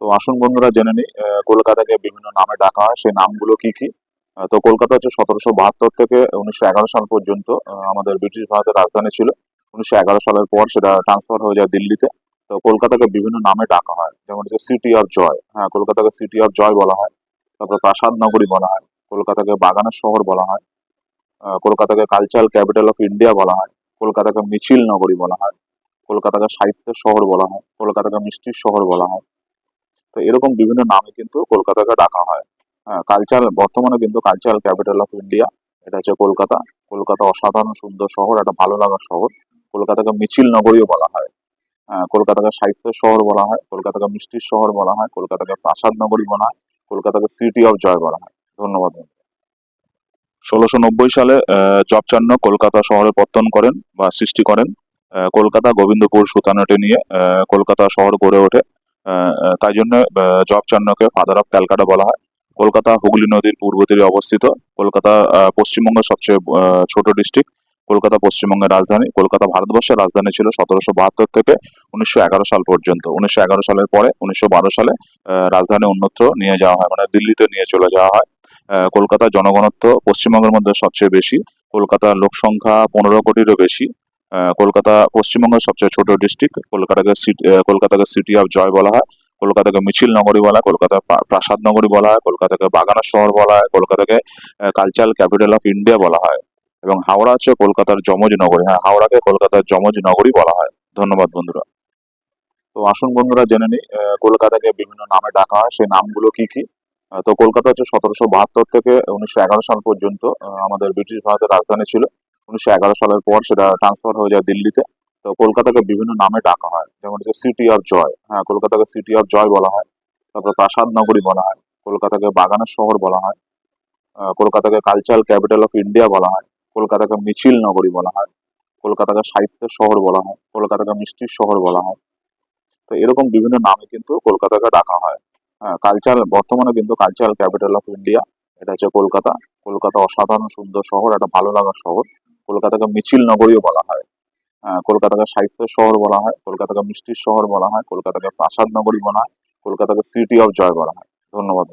তো আসুন বন্ধুরা জেনে নিই কলকাতাকে বিভিন্ন নামে ডাকা হয় সেই নামগুলো কি কি। তো কলকাতা হচ্ছে 1772 থেকে 1911 সাল পর্যন্ত আমাদের ব্রিটিশ ভারতের রাজধানী ছিল। 1911 সালের পর সেটা ট্রান্সফার হয়ে যায় দিল্লিতে। তো কলকাতাকে বিভিন্ন নামে ডাকা হয়, যেমন হচ্ছে সিটি অফ জয়। হ্যাঁ, কলকাতাকে সিটি অফ জয় বলা হয়। তারপর প্রাসাদ নগরী বলা হয়। কলকাতাকে বাগানের শহর বলা হয়। কলকাতাকে কালচারাল ক্যাপিটাল অফ ইন্ডিয়া বলা হয়। কলকাতাকে মিছিল নগরী বলা হয়। কলকাতাকে সাহিত্যের শহর বলা হয়। কলকাতাকে মিষ্টির শহর বলা হয়। তো এরকম বিভিন্ন নামে কিন্তু কলকাতাকে ডাকা হয়। হ্যাঁ, বর্তমানে কিন্তু কালচারাল ক্যাপিটাল অফ ইন্ডিয়া এটা হচ্ছে কলকাতা। কলকাতা অসাধারণ সুন্দর শহর, একটা ভালো লাগার শহর। কলকাতাকে মিছিল নগরীও বলা হয়। হ্যাঁ, কলকাতাকে সাহিত্যের শহর বলা হয়। কলকাতাকে মিষ্টির শহর বলা হয়। কলকাতাকে প্রাসাদ নগরী বলা হয়। কলকাতাকে সিটি অফ জয় বলা হয়। ধন্যবাদ। 1690 সালে জবচান্ন কলকাতা শহরে পত্তন করেন বা সৃষ্টি করেন। কলকাতা গোবিন্দপুর সুতানাটি নিয়ে কলকাতা শহর গড়ে ওঠে। তাই জন্য জবচান্নকে ফাদার অফ ক্যালকাটা বলা হয়। কলকাতা হুগলি নদীর পূর্ব তীরে অবস্থিত। কলকাতা পশ্চিমবঙ্গের সবচেয়ে ছোট ডিস্ট্রিক্ট। কলকাতা পশ্চিমবঙ্গের রাজধানী। কলকাতা ভারতবর্ষের রাজধানী ছিল 1772 থেকে 1911 সাল পর্যন্ত। 1911 সালের পরে 1912 সালে রাজধানী অন্যত্র নিয়ে যাওয়া হয়, মানে দিল্লিতে নিয়ে চলে যাওয়া হয়। কলকাতার জনঘনত্ব পশ্চিমবঙ্গের মধ্যে সবচেয়ে বেশি। কলকাতার লোক সংখ্যা 15 কোটিরও বেশি। কলকাতা পশ্চিমবঙ্গের সবচেয়ে ছোট ডিস্ট্রিক্ট। কলকাতাকে সিটি অফ জয় বলা হয়। কলকাতাকে মিছিল নগরী বলা হয়। কলকাতা প্রাসাদ নগরী বলা হয়। কলকাতাকে বাগানের শহর বলা হয়। কলকাতাকে কালচারাল ক্যাপিটাল অফ ইন্ডিয়া বলা হয়। এবং হাওড়া হচ্ছে কলকাতার যমজ নগরী। হ্যাঁ, হাওড়াকে কলকাতার যমজ নগরী বলা হয়। ধন্যবাদ বন্ধুরা। তো আসুন বন্ধুরা জেনে নিই কলকাতাকে বিভিন্ন নামে ডাকা হয় সেই নামগুলো কি কি। তো কলকাতা হচ্ছে 1772 থেকে 1911 সাল পর্যন্ত আমাদের ব্রিটিশ ভারতের রাজধানী ছিল। 1911 সালের পর সেটা ট্রান্সফার হয়ে যায় দিল্লিতে। তো কলকাতাকে বিভিন্ন নামে ডাকা হয়, যেমন হচ্ছে সিটি অফ জয়। হ্যাঁ, কলকাতাকে সিটি অফ জয় বলা হয়। তারপর প্রাসাদ নগরী বলা হয়। কলকাতাকে বাগানের শহর বলা হয়। কলকাতাকে কালচারাল ক্যাপিটাল অফ ইন্ডিয়া বলা হয়। কলকাতাকে মিছিল নগরী বলা হয়। কলকাতাকে সাহিত্যের শহর বলা হয়। কলকাতাকে মিষ্টির শহর বলা হয়। তো এরকম বিভিন্ন নামে কিন্তু কলকাতাকে ডাকা হয়। হ্যাঁ, বর্তমানে কিন্তু কালচারাল ক্যাপিটাল অফ ইন্ডিয়া এটা হচ্ছে কলকাতা। কলকাতা অসাধারণ সুন্দর শহর, একটা ভালো লাগার শহর। কলকাতাকে মিছিল নগরীও বলা হয়। হ্যাঁ, কলকাতাকে সাহিত্যের শহর বলা হয়। কলকাতাকে মিষ্টির শহর বলা হয়। কলকাতাকে প্রাসাদ নগরী বলা হয়। কলকাতাকে সিটি অফ জয় বলা হয়। ধন্যবাদ।